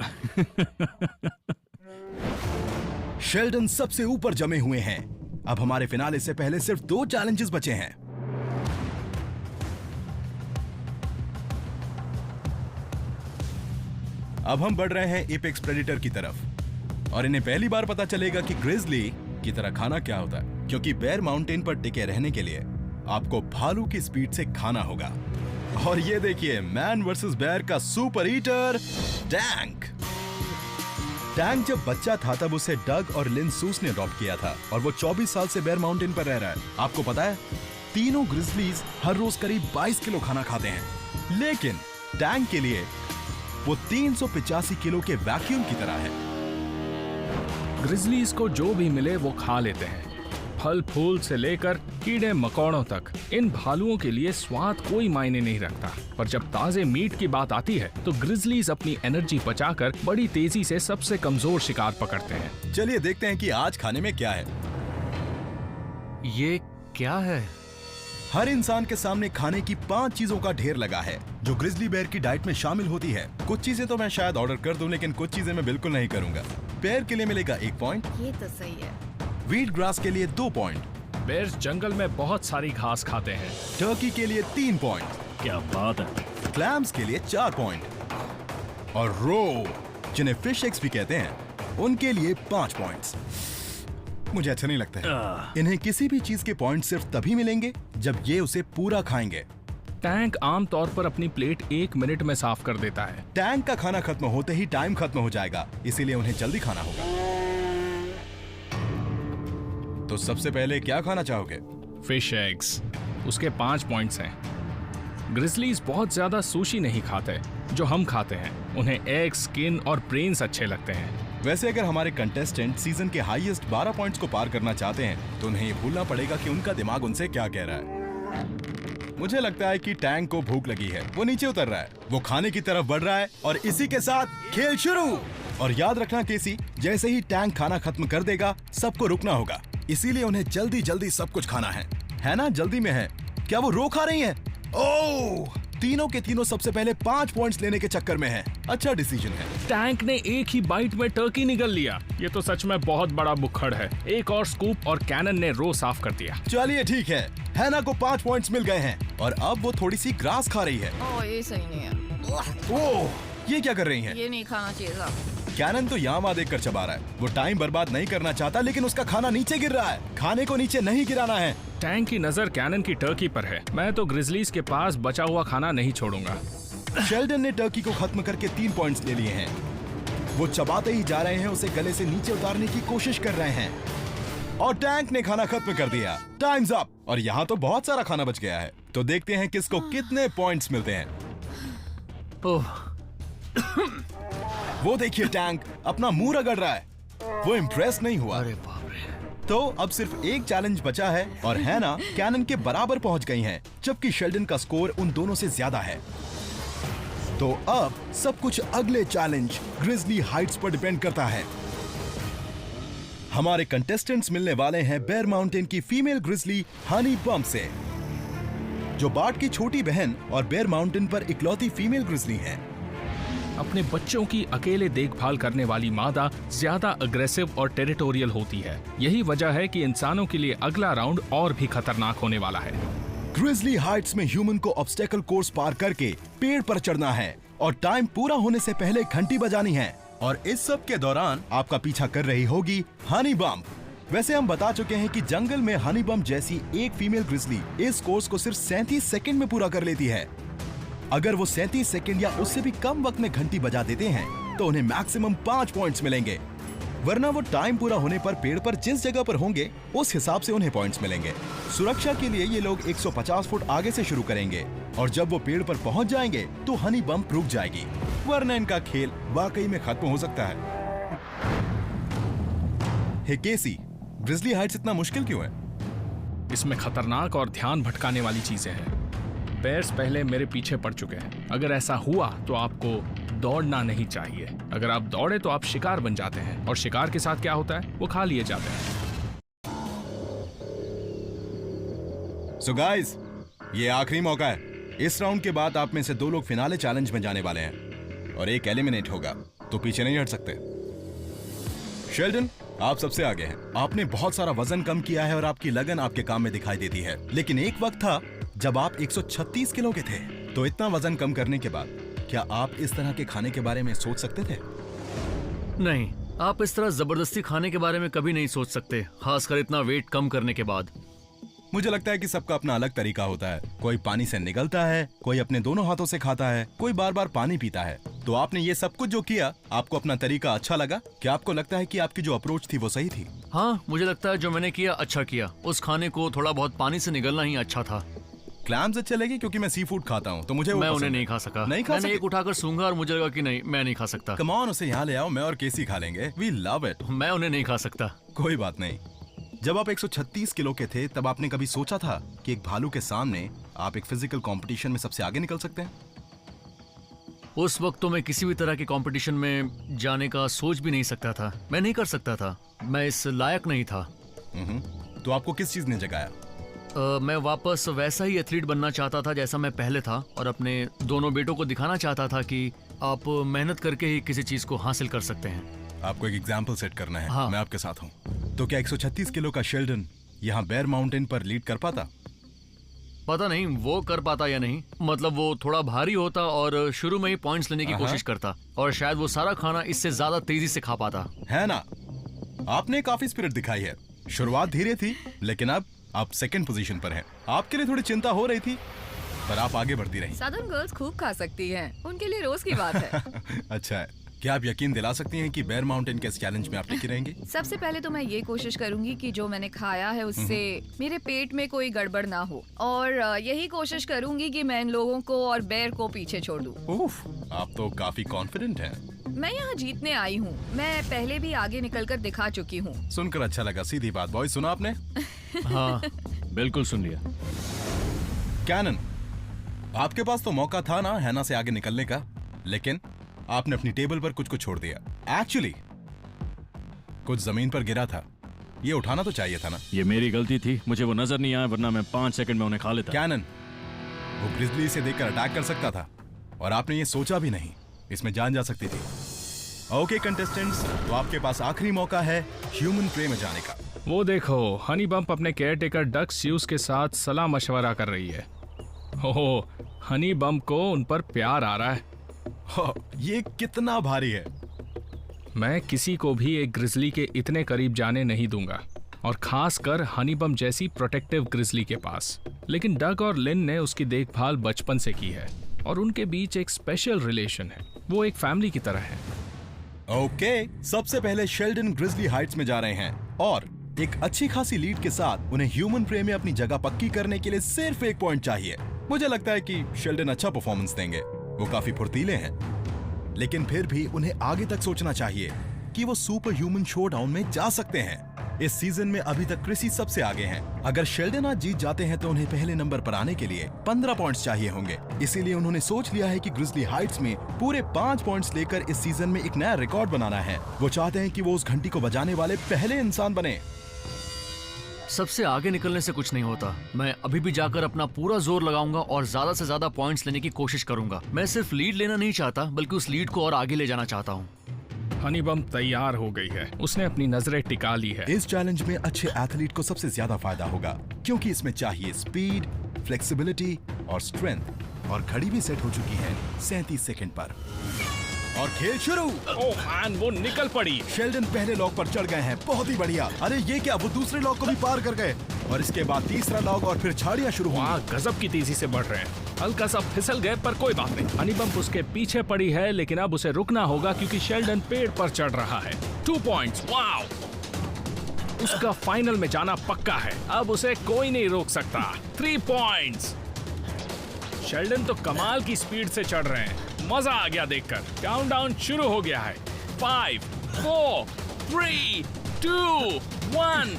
शेल्डन सबसे ऊपर जमे हुए हैं। अब हमारे फिनाले से पहले सिर्फ 2 चैलेंजेस बचे हैं। अब हम बढ़ रहे हैं एपेक्स प्रेडेटर की तरफ और इन्हें पहली बार पता चलेगा कि ग्रिजली की तरह खाना क्या होता है, क्योंकि बेयर माउंटेन पर टिके रहने के लिए आपको भालू की स्पीड से खाना होगा। और ये देखिए, मैन वर्सेस बेयर का सुपर ईटर टैंक। टैंक जब बच्चा था तब उसे डग और लिन सूस ने अडॉप्ट किया था और वो 24 साल से बेयर माउंटेन पर रह रहा है। आपको पता है, तीनों ग्रिजलीज हर रोज करीब 22 किलो खाना खाते हैं, लेकिन टैंक के लिए वो 385 किलो के वैक्यूम की तरह है। ग्रिजलीज को जो भी मिले वो खा लेते हैं, फल फूल से लेकर कीड़े मकोड़ों तक। इन भालुओं के लिए स्वाद कोई मायने नहीं रखता, पर जब ताजे मीट की बात आती है तो ग्रिजलीज अपनी एनर्जी बचाकर बड़ी तेजी से सबसे कमजोर शिकार पकड़ते हैं। चलिए देखते हैं कि आज खाने में क्या है। ये क्या है? हर इंसान के सामने खाने की 5 चीजों का ढेर लगा है जो ग्रिजली बेयर की डाइट में शामिल होती है। कुछ चीजें तो मैं शायद ऑर्डर कर दूं, लेकिन कुछ चीजें मैं बिल्कुल नहीं करूंगा। बेयर के लिए मिलेगा 1 पॉइंट, ये तो सही है। व्हीट ग्रास के लिए 2 पॉइंट, बेर्स जंगल में बहुत सारी घास खाते हैं। टर्की के लिए 3 पॉइंट, क्या बात है। क्लैम्स के लिए 4 पॉइंट और रो, जिन्हें फिश एग्स भी कहते हैं, उनके लिए 5 पॉइंट्स। मुझे अच्छा नहीं लगता है। इन्हें किसी भी चीज के पॉइंट सिर्फ तभी मिलेंगे जब ये उसे पूरा खाएंगे। टैंक आमतौर पर अपनी प्लेट 1 मिनट में साफ कर देता है। टैंक का खाना खत्म होते ही टाइम खत्म हो जाएगा, इसीलिए उन्हें जल्दी खाना होगा। तो सबसे पहले क्या खाना चाहोगे? Fish eggs. उसके 5 पॉइंट्स हैं। ग्रिजलीज बहुत ज्यादा सुशी नहीं खाते जो हम खाते हैं। उन्हें एग, स्किन और ब्रेन्स अच्छे लगते हैं। वैसे अगर हमारे कंटेस्टेंट सीजन के हाईएस्ट 12 पॉइंट्स को पार करना चाहते हैं तो उन्हें ये भूलना पड़ेगा कि उनका दिमाग उनसे क्या कह रहा है। मुझे लगता है कि टैंक को भूख लगी है, वो नीचे उतर रहा है, वो खाने की तरफ बढ़ रहा है और इसी के साथ खेल शुरू। और याद रखना केसी, जैसे ही टैंक खाना खत्म कर देगा सबको रुकना होगा, इसीलिए उन्हें जल्दी जल्दी सब कुछ खाना है ना? जल्दी में है। क्या वो रो खा रही है? ओह, तीनों के तीनों सबसे पहले 5 पॉइंट्स लेने के चक्कर में हैं। अच्छा डिसीजन है। टैंक ने एक ही बाइट में टर्की निगल लिया। ये तो सच में बहुत बड़ा बुक्खड़ है। एक और स्कूप और कैनन ने रो साफ कर दिया। चलिए ठीक है, हैना को 5 पॉइंट्स मिल गए हैं और अब वो थोड़ी सी ग्रास खा रही है। ओह, ये सही नहीं है। ओह, ये क्या कर रही हैं? ये नहीं खाना चाहिए था। कैनन तो यहाँ वहाँ देख कर चबा रहा है। वो टाइम बर्बाद नहीं करना चाहता, लेकिन उसका खाना नीचे गिर रहा है। खाने को नीचे नहीं गिराना है। टैंक की नजर कैनन की टर्की पर है। मैं तो ग्रिजलीज के पास बचा हुआ खाना नहीं छोड़ूंगा। शेल्डन ने टर्की को खत्म करके 3 पॉइंट्स ले लिए हैं। वो चबाते ही जा रहे हैं, उसे गले से नीचे उतारने की कोशिश कर रहे हैं और टैंक ने खाना खत्म कर दिया। Times up. और यहाँ तो बहुत सारा खाना बच गया है, तो देखते हैं किसको कितने पॉइंट्स मिलते हैं। ओह, वो देखिए टैंक अपना मुंह रगड़ रहा है। वो इम्प्रेस नहीं हुआ। अरे बाप रे। तो अब सिर्फ एक चैलेंज बचा है और हैना कैनन के बराबर पहुंच गई हैं, जबकि शेल्डन का स्कोर उन दोनों से ज्यादा है। तो अब सब कुछ अगले चैलेंज ग्रिजली हाइट्स पर डिपेंड करता है। हमारे कंटेस्टेंट्स मिलने वाले हैं बेयर माउंटेन की फीमेल ग्रिजली हनी बम्प से, जो बार्ट की छोटी बहन और बेयर माउंटेन पर इकलौती फीमेल ग्रिजली है। अपने बच्चों की अकेले देखभाल करने वाली मादा ज्यादा अग्रेसिव और टेरिटोरियल होती है। यही वजह है कि इंसानों के लिए अगला राउंड और भी खतरनाक होने वाला है। ग्रिजली हाइट्स में ह्यूमन को ऑब्स्टेकल कोर्स पार करके पेड़ पर चढ़ना है और टाइम पूरा होने से पहले घंटी बजानी है। और इस सब के दौरान आपका पीछा कर रही होगी हनी बम्प। वैसे हम बता चुके हैं कि जंगल में हनी बम्प जैसी एक फीमेल ग्रिजली इस कोर्स को सिर्फ 37 सेकंड में पूरा कर लेती है। अगर वो 37 सेकंड या उससे भी कम वक्त में घंटी बजा देते हैं तो उन्हें मैक्सिमम 5 पॉइंट्स मिलेंगे, वरना वो टाइम पूरा होने पर पेड़ पर जिस जगह पर होंगे उस हिसाब से उन्हें पॉइंट्स मिलेंगे। सुरक्षा के लिए ये लोग 150 फुट आगे से शुरू करेंगे और जब वो पेड़ पर पहुंच जाएंगे तो हनी बम्प रुक जाएगी, वरना इनका खेल वाकई में खत्म हो सकता है। हे केसी, ग्रिजली हाइट्स इतना मुश्किल क्यों है? इसमें खतरनाक और ध्यान भटकाने वाली चीजें हैं। बेयर्स पहले मेरे पीछे पड़ चुके हैं। अगर ऐसा हुआ तो आपको दौड़ना नहीं चाहिए। अगर आप दौड़े तो आप शिकार बन जाते हैं और शिकार के साथ क्या होता है, वो खा लिए जाते हैं। सो गाइस, ये आखिरी मौका है। इस राउंड के बाद आप में से 2 लोग फिनाले चैलेंज में जाने वाले हैं और एक एलिमिनेट होगा, तो पीछे नहीं हट सकते। शेल्डन, आप सबसे आगे हैं। आपने बहुत सारा वजन कम किया है और आपकी लगन आपके काम में दिखाई देती है, लेकिन एक वक्त था जब आप 136 किलो के थे। तो इतना वजन कम करने के बाद क्या आप इस तरह के खाने के बारे में सोच सकते थे? नहीं, आप इस तरह जबरदस्ती खाने के बारे में कभी नहीं सोच सकते, खासकर इतना वेट कम करने के बाद। मुझे लगता है कि सबका अपना अलग तरीका होता है। कोई पानी से निगलता है, कोई अपने दोनों हाथों से खाता है, कोई बार बार पानी पीता है। तो आपने ये सब कुछ जो किया, आपको अपना तरीका अच्छा लगा? क्या आपको लगता है कि आपकी जो अप्रोच थी वो सही थी? हाँ, मुझे लगता है जो मैंने किया अच्छा किया। उस खाने को थोड़ा बहुत पानी से निगलना ही अच्छा था। क्लैम्स अच्छे लगे क्योंकि मैं सी फूड खाता हूँ, तो मुझे वो मैं पसंद उन्हें है। नहीं खा सका। नहीं खा मैंने सके? एक उठाकर सूंघा और मुझे लगा कि नहीं, मैं नहीं खा सकता। कम ऑन, उसे यहाँ ले आओ, मैं और केसी खा लेंगे। We love it. मैं उन्हें नहीं खा सकता। कोई बात नहीं। जब आप 136 किलो के थे तब आपने कभी सोचा था कि एक भालू के सामने आप एक फिजिकल कंपटीशन में सबसे आगे निकल सकते हैं? उस वक्त तो मैं किसी भी तरह के कंपटीशन में जाने का सोच भी नहीं सकता था। मैं नहीं कर सकता था, मैं इस लायक नहीं था। तो आपको किस चीज ने जगाया? मैं वापस वैसा ही एथलीट बनना चाहता था जैसा मैं पहले था, और अपने दोनों बेटों को दिखाना चाहता था कि आप मेहनत करके ही किसी चीज को हासिल कर सकते हैं। आपको एक एग्जाम्पल सेट करना है। हाँ। मैं आपके साथ हूँ। तो क्या 136 किलो का शेल्डन यहाँ बेयर माउंटेन पर लीड कर पाता? पता नहीं वो कर पाता या नहीं। मतलब वो थोड़ा भारी होता और शुरू में ही पॉइंट्स लेने की कोशिश करता, और शायद वो सारा खाना इससे ज्यादा तेजी से खा पाता। है ना? आपने काफी स्पिरिट दिखाई है। शुरुआत धीरे थी, लेकिन अब आप सेकंड पोजीशन पर हैं। आपके लिए थोड़ी चिंता हो रही थी, पर आप आगे बढ़ती रही। सदर्न गर्ल्स खूब खा सकती हैं, उनके लिए रोज की बात है। अच्छा है। क्या आप यकीन दिला सकती हैं कि बेयर माउंटेन के इस चैलेंज में आप टिकी रहेंगी? सबसे पहले तो मैं ये कोशिश करूंगी कि जो मैंने खाया है उससे मेरे पेट में कोई गड़बड़ ना हो, और यही कोशिश करूंगी कि मैं इन लोगों को और बेयर को पीछे छोड़ दूं। उफ, आप तो काफी कॉन्फिडेंट हैं। मैं यहाँ जीतने आई हूँ, मैं पहले भी आगे निकलकर दिखा चुकी हूँ। सुनकर अच्छा लगा। सीधी बात, बॉय, सुना आपने? हाँ, बिल्कुल सुन लिया। कैनन, आपके पास तो मौका था ना हैना से आगे निकलने का, लेकिन आपने अपनी टेबल पर कुछ छोड़ दिया। एक्चुअली कुछ जमीन पर गिरा था, ये उठाना तो चाहिए था ना। ये मेरी गलती थी, मुझे वो नजर नहीं आया, वरना मैं 5 सेकंड में उन्हें खा लेता। कैनन, वो ग्रिजली से देखकर अटैक कर सकता था, और आपने ये सोचा भी नहीं। इसमें जान जा सकती थी। ओके कंटेस्टेंट्स, तो आपके पास आखिरी मौका है ह्यूमन प्रे में जाने का। वो देखो, हनी बम्प अपने केयरटेकर डक स्यूज के साथ सलाह मशवरा कर रही है। ओह, हनी बम्प को उन पर प्यार आ रहा है। हो, ये कितना भारी है। मैं किसी को भी एक ग्रिजली के इतने करीब जाने नहीं दूंगा, और खासकर हनी बम्प जैसी प्रोटेक्टिव ग्रिजली के पास। लेकिन डग और लिन ने उसकी देखभाल बचपन से की है, और उनके बीच एक स्पेशल रिलेशन है। वो एक फैमिली की तरह है। ओके, सबसे पहले शेल्डन ग्रिजली हाइट्स में जा रहे हैं, और एक अच्छी खासी लीड के साथ उन्हें ह्यूमन प्रे में अपनी जगह पक्की करने के लिए सिर्फ 1 पॉइंट चाहिए। मुझे लगता है कि शेल्डन अच्छा परफॉर्मेंस देंगे। वो काफी फुर्तीले हैं, लेकिन फिर भी उन्हें आगे तक सोचना चाहिए कि वो सुपर ह्यूमन शोडाउन में जा सकते हैं। इस सीजन में अभी तक क्रिसी सबसे आगे हैं। अगर शेल्डन आज जीत जाते हैं तो उन्हें पहले नंबर पर आने के लिए 15 पॉइंट्स चाहिए होंगे। इसीलिए उन्होंने सोच लिया है कि ग्रिजली हाइट्स में पूरे 5 पॉइंट्स लेकर इस सीजन में एक नया रिकॉर्ड बनाना है। वो चाहते हैं कि वो उस घंटी को बजाने वाले पहले इंसान बने। सबसे आगे निकलने से कुछ नहीं होता। मैं अभी भी जाकर अपना पूरा जोर लगाऊंगा और ज्यादा से ज्यादा पॉइंट्स लेने की कोशिश करूंगा। मैं सिर्फ लीड लेना नहीं चाहता, बल्कि उस लीड को और आगे ले जाना चाहता हूँ। हनी बम्प तैयार हो गई है, उसने अपनी नजरें टिका ली है। इस चैलेंज में अच्छे एथलीट को सबसे ज्यादा फायदा होगा, क्योंकि इसमें चाहिए स्पीड, फ्लेक्सिबिलिटी और स्ट्रेंथ। और घड़ी भी सेट हो चुकी है 37 सेकंड पर। और खेल शुरू। ओह मैन, वो निकल पड़ी। शेल्डन पहले लॉक पर चढ़ गए हैं, बहुत ही बढ़िया। अरे ये क्या, वो दूसरे लॉक को भी पार कर गए, और इसके बाद तीसरा लॉक, और फिर झाड़ियां शुरू हुई। वहाँ गजब की तेजी से बढ़ रहे हैं। हल्का सा फिसल गए, पर कोई बात नहीं। हनी बम्प उसके पीछे पड़ी है, लेकिन अब उसे रुकना होगा क्योंकि शेल्डन पेड़ पर चढ़ रहा है। 2 पॉइंट्स, वाओ! उसका फाइनल में जाना पक्का है, अब उसे कोई नहीं रोक सकता। 3 पॉइंट्स। शेल्डन तो कमाल की स्पीड से चढ़ रहे हैं, मजा आ गया देखकर। काउंटडाउन शुरू हो गया है। 5, 4, 3, 2, 1,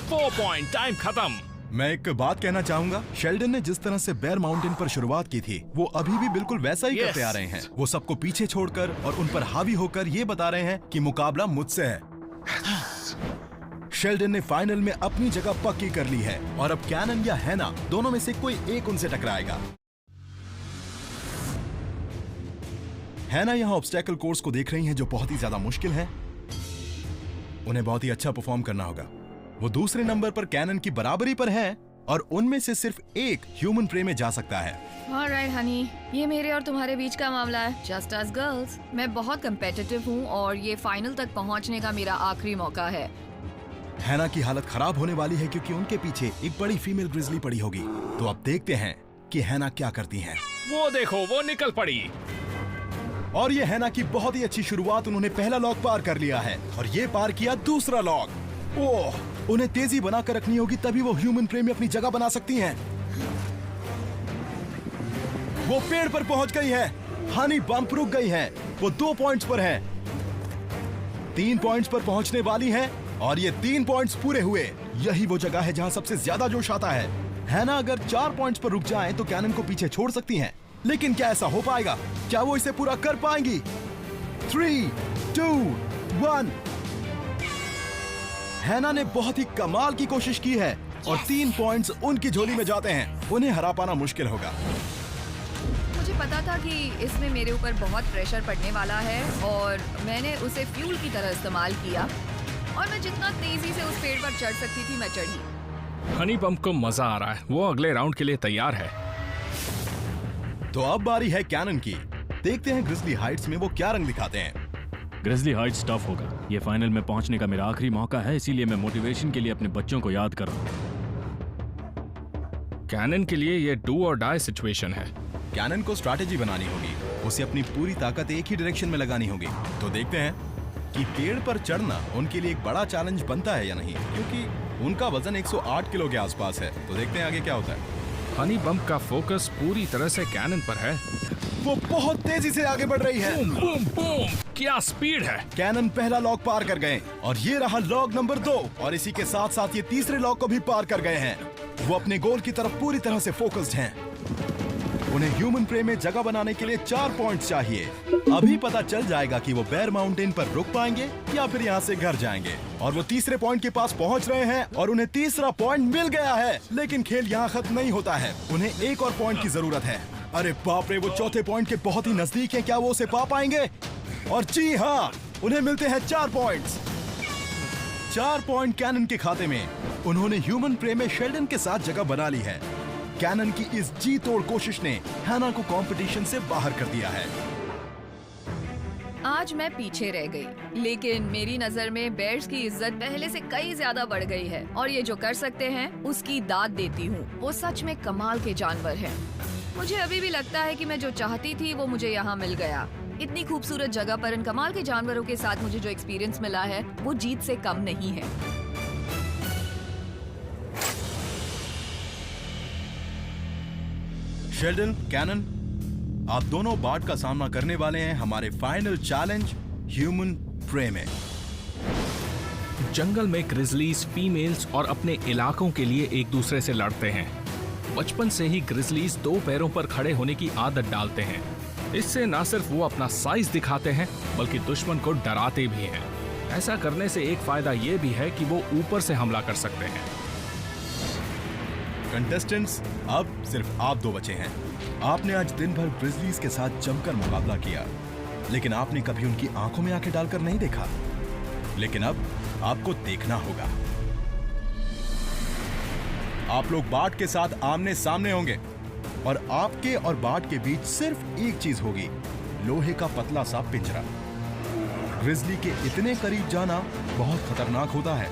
4 पॉइंट, टाइम खत्म। मैं एक बात कहना चाहूंगा, शेल्डन ने जिस तरह से बेयर माउंटेन पर शुरुआत की थी, वो अभी भी बिल्कुल वैसा ही करते आ रहे हैं। वो सबको पीछे छोड़कर और उन पर हावी होकर ये बता रहे हैं कि मुकाबला मुझसे है। शेल्डन ने फाइनल में अपनी जगह पक्की कर ली है, और अब कैनन या हैना दोनों में से कोई एक उनसे टकराएगा। हैना यहाँ ऑब्स्टेकल कोर्स को देख रही हैं, जो बहुत ही ज्यादा मुश्किल है। उन्हें बहुत ही अच्छा परफॉर्म करना होगा। वो दूसरे नंबर पर कैनन की बराबरी पर है, और उनमें से सिर्फ एक ह्यूमन प्रे में जा सकता है। ऑलराइट हनी, ये मेरे और तुम्हारे बीच का मामला है। जस्ट एज गर्ल्स, मैं बहुत कंपेटिटिव हूँ, और ये फाइनल तक पहुँचने का मेरा आखिरी मौका है। हैना की हालत खराब होने वाली है, क्योंकि उनके पीछे एक बड़ी फीमेल ग्रिजली पड़ी होगी। तो अब देखते हैं कि हैना क्या करती हैं। वो देखो, वो निकल पड़ी। और ये हैना की बहुत ही अच्छी शुरुआत। उन्होंने पहला लॉक पार कर लिया है, और ये पार किया दूसरा लॉक। ओह, उन्हें तेजी बनाकर रखनी होगी, तभी वो ह्यूमन प्रे में अपनी जगह बना सकती हैं। वो पेड़ पर पहुंच गई है। हनी बम्प रुक गई है, वो 2 पॉइंट्स पर है। 3 पॉइंट्स पर पहुंचने वाली है, और ये 3 पॉइंट्स पूरे हुए। यही वो जगह है जहां सबसे ज्यादा जोश आता है। हैना अगर 4 पॉइंट्स पर रुक जाए तो कैनन को पीछे छोड़ सकती हैं, लेकिन क्या ऐसा हो पाएगा? क्या वो इसे पूरा कर पाएंगी? 3, 2, 1। हैना ने बहुत ही कमाल की कोशिश की है, और 3 पॉइंट्स उनकी झोली में जाते हैं। उन्हें हरा पाना मुश्किल होगा। मुझे पता था कि इसमें मेरे ऊपर बहुत प्रेशर पड़ने वाला है, और मैंने उसे फ्यूल की तरह इस्तेमाल किया, और मैं जितना तेजी से उस पेड़ पर चढ़ सकती थी मैं चढ़ी। हनी बम्प को मजा आ रहा है, वो अगले राउंड के लिए तैयार है। तो अब बारी है कैनन की। देखते हैं ग्रिजली हाइट्स में वो क्या रंग दिखाते हैं। ग्रिजली हाइट्स टफ होगा। ये फाइनल में पहुंचने का मेरा आखिरी मौका है, इसीलिए मैं मोटिवेशन के लिए अपने बच्चों को याद कर रहा हूँ। कैनन के लिए ये डू और डाई सिचुएशन है। कैनन को स्ट्रैटेजी बनानी होगी, उसे अपनी पूरी ताकत एक ही डायरेक्शन में लगानी होगी। तो देखते हैं कि पेड़ पर चढ़ना उनके लिए एक बड़ा चैलेंज बनता है या नहीं, क्योंकि उनका वजन 108 किलो के आसपास है। तो देखते हैं आगे क्या होता है। हनी बम्प का फोकस पूरी तरह से कैनन पर है। वो बहुत तेजी से आगे बढ़ रही है। बूम बूम बूम, क्या स्पीड है। कैनन पहला लॉक पार कर गए और ये रहा लॉक नंबर 2 और इसी के साथ साथ ये तीसरे लॉक को भी पार कर गए हैं। वो अपने गोल की तरफ पूरी तरह से फोकस्ड हैं। उन्हें ह्यूमन प्रे में जगह बनाने के लिए 4 पॉइंट्स चाहिए। अभी पता चल जाएगा कि वो बेयर माउंटेन पर रुक पाएंगे या फिर यहाँ से घर जाएंगे। और वो तीसरे पॉइंट के पास पहुँच रहे हैं और उन्हें तीसरा पॉइंट मिल गया है। लेकिन खेल यहाँ खत्म नहीं होता है, उन्हें एक और पॉइंट की जरूरत है। अरे बाप रे, वो चौथे पॉइंट के बहुत ही नजदीक हैं। क्या वो उसे पा पाएंगे? और जी हाँ, उन्हें मिलते हैं 4 पॉइंट्स। 4 पॉइंट कैनन के खाते में। उन्होंने ह्यूमन प्रे में शेल्डन के साथ जगह बना ली है। कैनन की इस जी तोड़ कोशिश ने हैना को कंपटीशन से बाहर कर दिया है। आज मैं पीछे रह गई, लेकिन मेरी नजर में बेयर्स की इज्जत पहले से कई ज्यादा बढ़ गई है और ये जो कर सकते हैं उसकी दाद देती हूँ। वो सच में कमाल के जानवर हैं। मुझे अभी भी लगता है कि मैं जो चाहती थी वो मुझे यहाँ मिल गया। इतनी खूबसूरत जगह पर इन कमाल के जानवरों के साथ मुझे जो एक्सपीरियंस मिला है वो जीत से कम नहीं है। शेल्डन, कैनन, आप दोनों बार्ट का सामना करने वाले हैं हमारे फाइनल चैलेंज ह्यूमन प्रे में। जंगल में ग्रिजलीज फीमेल्स और अपने इलाकों के लिए एक दूसरे से लड़ते हैं। बचपन से ही ग्रिजलीज 2 पैरों पर खड़े होने की आदत डालते हैं। इससे न सिर्फ वो अपना साइज दिखाते हैं बल्कि दुश्मन को डराते भी हैं। ऐसा करने से एक फायदा ये भी है कि वो ऊपर से हमला कर सकते हैं। कंटेस्टेंट्स, अब सिर्फ आप 2 बचे हैं। आपने आज दिन भर ग्रिजलीज के साथ जमकर मुकाबला किया, लेकिन आपने कभी उनकी आंखों में आंखें डालकर नहीं देखा। लेकिन अब आपको देखना होगा। आप लोग बार्ट के साथ आमने सामने होंगे और आपके और बार्ट के बीच सिर्फ एक चीज होगी, लोहे का पतला सा पिंजरा। ग्रिजली के इतने करीब जाना बहुत खतरनाक होता है।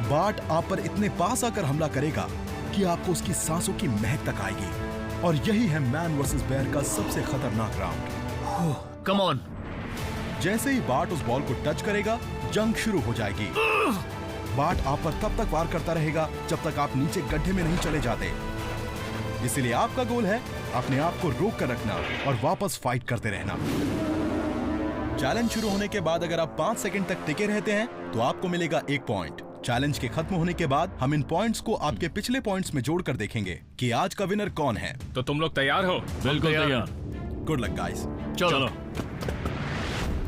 बार्ट आप पर इतने पास आकर हमला करेगा कि आपको उसकी सांसों की महक तक आएगी। और यही है मैन वर्सेस बेयर का सबसे खतरनाक राउंड। Come on. जैसे ही बार्ट उस बॉल को टच करेगा, जंग शुरू हो जाएगी। बार्ट आप पर तब तक वार करता रहेगा जब तक आप नीचे गड्ढे में नहीं चले जाते। इसलिए आपका गोल है अपने आप को रोक कर रखना और वापस फाइट करते रहना। चैलेंज शुरू होने के बाद अगर आप 5 सेकंड तक टिके रहते हैं तो आपको मिलेगा 1 पॉइंट। चैलेंज के खत्म होने के बाद हम इन पॉइंट्स को आपके पिछले पॉइंट्स में जोड़कर देखेंगे कि आज का विनर कौन है। तो तुम लोग तैयार हो? बिल्कुल तैयार। Good luck guys. चलो।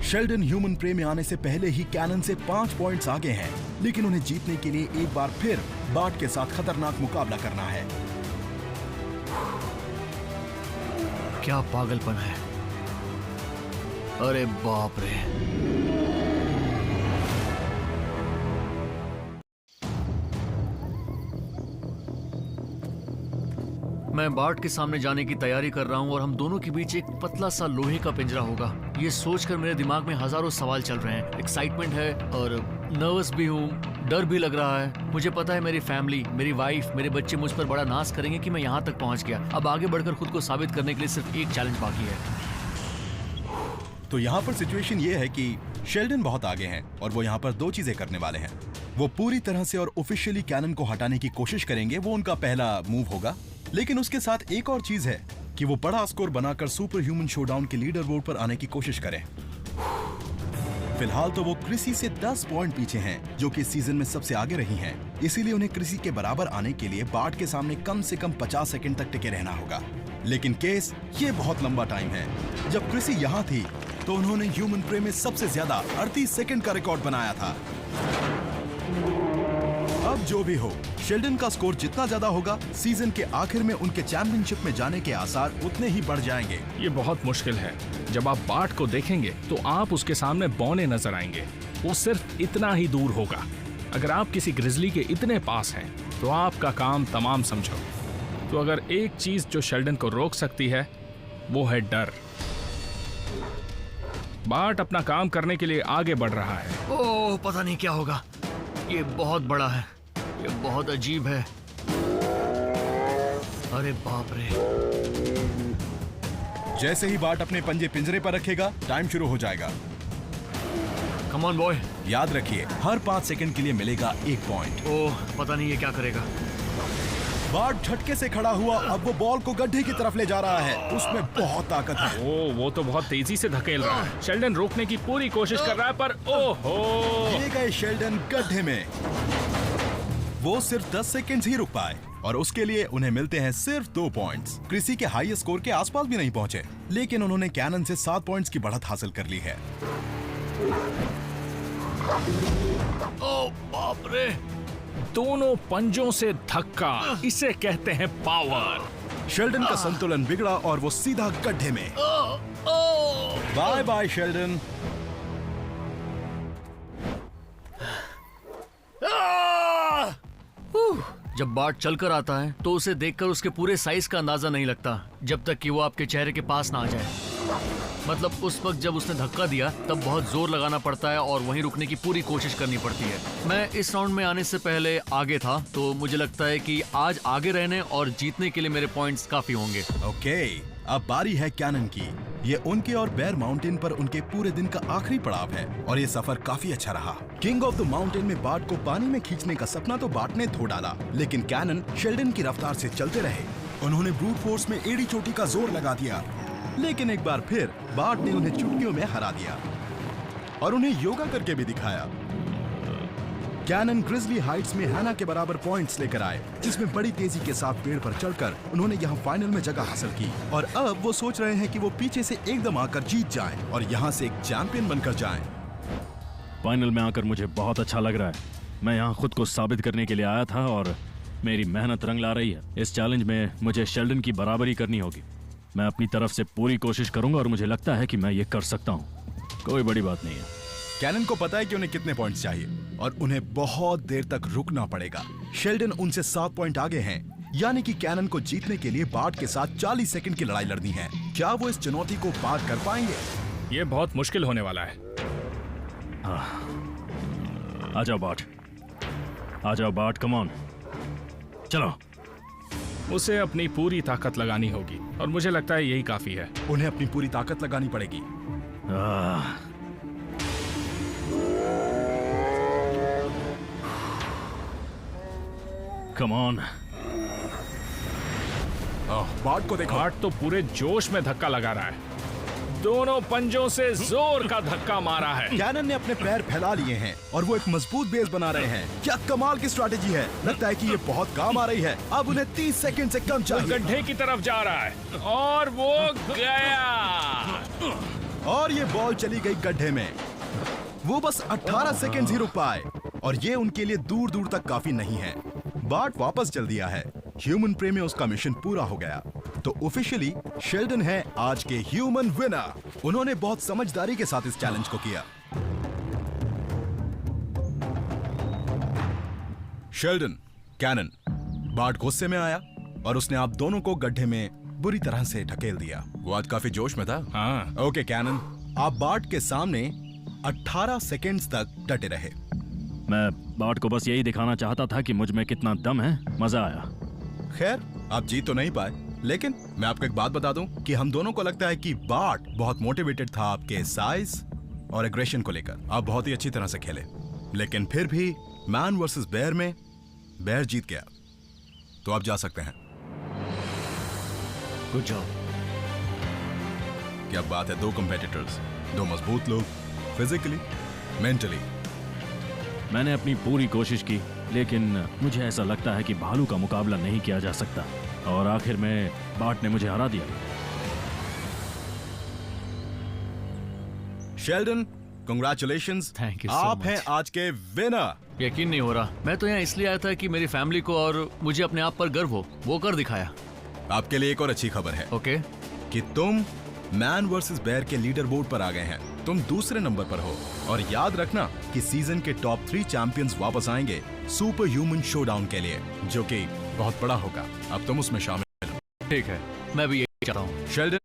शेल्डन ह्यूमन प्रे में आने से पहले ही कैनन से 5 पॉइंट्स आगे हैं, लेकिन उन्हें जीतने के लिए एक बार फिर बार्ट के साथ खतरनाक मुकाबला करना है। क्या पागलपन है। अरे बाप रे। मैं बार्ट के सामने जाने की तैयारी कर रहा हूँ और हम दोनों के बीच एक पतला सा लोहे का पिंजरा होगा। ये सोचकर मेरे दिमाग में हजारों सवाल चल रहे हैं। एक्साइटमेंट है और नर्वस भी हूँ, डर भी लग रहा है। मुझे पता है मेरी फैमिली, मेरी वाइफ, मेरे बच्चे मुझ पर बड़ा नाज करेंगे कि मैं यहाँ तक पहुँच गया। अब आगे बढ़कर खुद को साबित करने के लिए सिर्फ एक चैलेंज बाकी है। तो यहाँ पर सिचुएशन ये है कि शेल्डन बहुत आगे हैं और वो यहाँ पर 2 चीजें करने वाले हैं। वो पूरी तरह से और ऑफिशियली कैनन को हटाने की कोशिश करेंगे, वो उनका पहला मूव होगा। लेकिन उसके साथ एक और चीज है कि वो बड़ा स्कोर बनाकर सुपर ह्यूमन शोडाउन के लीडर बोर्ड पर आने की कोशिश करें। फिलहाल तो वो क्रिसी से 10 पॉइंट पीछे हैं, जो कि इस सीजन में सबसे आगे रही हैं। इसीलिए उन्हें क्रिसी के बराबर आने के लिए बार्ट के सामने कम से कम 50 सेकंड तक टिके रहना होगा। लेकिन केस, ये बहुत लंबा टाइम है। जब क्रिसी यहाँ थी तो उन्होंने ह्यूमन प्रे में सबसे ज्यादा 38 सेकंड का रिकॉर्ड बनाया था। अब जो भी हो, शेल्डन का स्कोर जितना ज्यादा होगा, सीजन के आखिर में उनके चैंपियनशिप में जाने के आसार उतने ही बढ़ जाएंगे। ये बहुत मुश्किल है। जब आप बार्ट को देखेंगे तो आप उसके सामने बौने नजर आएंगे। वो सिर्फ इतना ही दूर होगा। अगर आप किसी ग्रिजली के इतने पास हैं तो आपका काम तमाम समझो। तो अगर एक चीज जो शेल्डन को रोक सकती है वो है डर। बार्ट अपना काम करने के लिए आगे बढ़ रहा है। ओह, पता नहीं क्या होगा। ये बहुत बड़ा है, ये बहुत अजीब है। अरे बाप रे। जैसे ही बार्ट अपने पंजे पिंजरे पर रखेगा, टाइम शुरू हो जाएगा। Come on boy. याद रखिए, हर 5 सेकंड के लिए मिलेगा 1 पॉइंट। ओह, पता नहीं ये क्या करेगा। बार्ट झटके से खड़ा हुआ, अब वो बॉल को गड्ढे की तरफ ले जा रहा है। उसमें बहुत ताकत है। वो तो बहुत तेजी से धकेल रहा है। शेल्डन रोकने की पूरी कोशिश कर रहा है, पर ओहो, ये गए शेल्डन गड्ढे में। वो सिर्फ 10 सेकंड ही रुक पाए और उसके लिए उन्हें मिलते हैं सिर्फ 2 पॉइंट्स। क्रिसी के हाई स्कोर के आसपास भी नहीं पहुंचे, लेकिन उन्होंने कैनन से 7 पॉइंट्स की बढ़त हासिल कर ली है। ओह बाप रे। दोनों पंजों से धक्का, इसे कहते हैं पावर। शेल्डन का संतुलन बिगड़ा और वो सीधा गड्ढे में। Bye bye Sheldon. जब बार्ट चलकर आता है तो उसे देखकर उसके पूरे साइज का अंदाजा नहीं लगता जब तक कि वो आपके चेहरे के पास ना आ जाए। मतलब उस वक्त जब उसने धक्का दिया तब बहुत जोर लगाना पड़ता है और वहीं रुकने की पूरी कोशिश करनी पड़ती है। मैं इस राउंड में आने से पहले आगे था, तो मुझे लगता है कि आज आगे रहने और जीतने के लिए मेरे पॉइंट्स काफी होंगे। ओके, अब बारी है कैनन की। ये उनके और बेयर माउंटेन पर उनके पूरे दिन का आखिरी पड़ाव है और ये सफर काफी अच्छा रहा। किंग ऑफ द माउंटेन में बार्ट को पानी में खींचने का सपना तो बार्ट ने धो डाला, लेकिन कैनन शेल्डन की रफ्तार से चलते रहे। उन्होंने ब्रूट फोर्स में एड़ी चोटी का जोर लगा दिया, लेकिन एक बार फिर बार्ट ने उन्हें चुटकियों में हरा दिया और उन्हें योगा करके भी दिखाया। कैनन ग्रिजली हाइट्स में हैना के बराबर पॉइंट्स लेकर आए, जिसमें बड़ी तेजी के साथ पेड़ पर चढ़कर उन्होंने यहाँ फाइनल में जगह हासिल की और अब वो सोच रहे हैं कि वो पीछे से एकदम आकर जीत जाएं और यहाँ से एक चैंपियन बनकर जाएं। फाइनल में आकर मुझे बहुत अच्छा लग रहा है। मैं यहाँ खुद को साबित करने के लिए आया था और मेरी मेहनत रंग ला रही है। इस चैलेंज में मुझे शेल्डन की बराबरी करनी होगी। मैं अपनी तरफ से पूरी कोशिश करूंगा और मुझे लगता है कि मैं ये कर सकता हूँ। कोई बड़ी बात नहीं है। कैनन को पता है कि उन्हें कितने पॉइंट्स चाहिए और उन्हें बहुत देर तक रुकना पड़ेगा। शेल्डन उनसे 7 पॉइंट आगे हैं, यानी कि कैनन को जीतने के लिए बार्ट के साथ 40 सेकंड की लड़ाई लड़नी है। क्या वो इस चुनौती को पार कर पाएंगे? ये बहुत मुश्किल होने वाला है। आ जाओ बार्ट, कम ऑन, चलो। उसे अपनी पूरी ताकत लगानी होगी और मुझे लगता है यही काफी है। उन्हें अपनी पूरी ताकत लगानी पड़ेगी। Come on. बार्ट को देखो। बार्ट तो पूरे जोश में धक्का लगा रहा है, दोनों पंजों से जोर का धक्का मारा है। कैनन ने अपने पैर फैला लिए हैं और वो एक मजबूत बेस बना रहे हैं। क्या कमाल की स्ट्रैटेजी है। लगता है कि ये बहुत काम आ रही है। अब उन्हें 30 सेकंड से कम वो चाहिए। गड्ढे की तरफ जा रहा है और वो गया और ये बॉल चली गई गड्ढे में। वो बस 18 सेकंड ही रुक पाए और ये उनके लिए दूर दूर तक काफी नहीं है। बार्ट वापस चल दिया है। ह्यूमन प्रे में उसका मिशन पूरा हो गया, तो ऑफिशियली शेल्डन है आज के ह्यूमन विनर। उन्होंने बहुत समझदारी के साथ इस चैलेंज को किया। शेल्डन, कैनन, बार्ट गुस्से में आया और उसने आप दोनों को गड्ढे में बुरी तरह से ढकेल दिया। वो आज काफी जोश में था। हाँ। ओके कैनन, आप बार्ट के सामने 18 सेकंड्स तक डटे रहे। मैं बार्ट को बस यही दिखाना चाहता था कि मुझ में कितना दम है। मजा आया। खैर, आप जीत तो नहीं पाए, लेकिन मैं आपको एक बात बता दूं कि हम दोनों को लगता है कि बार्ट बहुत मोटिवेटेड था आपके साइज और एग्रेशन को लेकर। आप बहुत ही अच्छी तरह से खेले, लेकिन फिर भी मैन वर्सेस बेयर में बेयर जीत गया। तो आप जा सकते हैं। Good job. क्या बात है, 2 कंपेटिटर्स, 2 मजबूत लोग, फिजिकली, मेंटली। मैंने अपनी पूरी कोशिश की, लेकिन मुझे ऐसा लगता है कि भालू का मुकाबला नहीं किया जा सकता और आखिर में बार्ट ने मुझे हरा दिया। Sheldon, congratulations, Thank you so आप हैं much. आज के विनर। यकीन नहीं हो रहा। मैं तो यहाँ इसलिए आया था कि मेरी फैमिली को और मुझे अपने आप पर गर्व हो। वो कर दिखाया। आपके लिए एक और अच्छी खबर है ओके। कि तुम मैन वर्सेस बेयर के लीडर बोर्ड पर आ गए हैं। तुम दूसरे नंबर पर हो और याद रखना कि सीजन के टॉप 3 चैंपियंस वापस आएंगे सुपर ह्यूमन शोडाउन के लिए, जो कि बहुत बड़ा होगा। अब तुम उसमें शामिल हो। ठीक है, मैं भी यही चाहता हूँ। शेल्डन,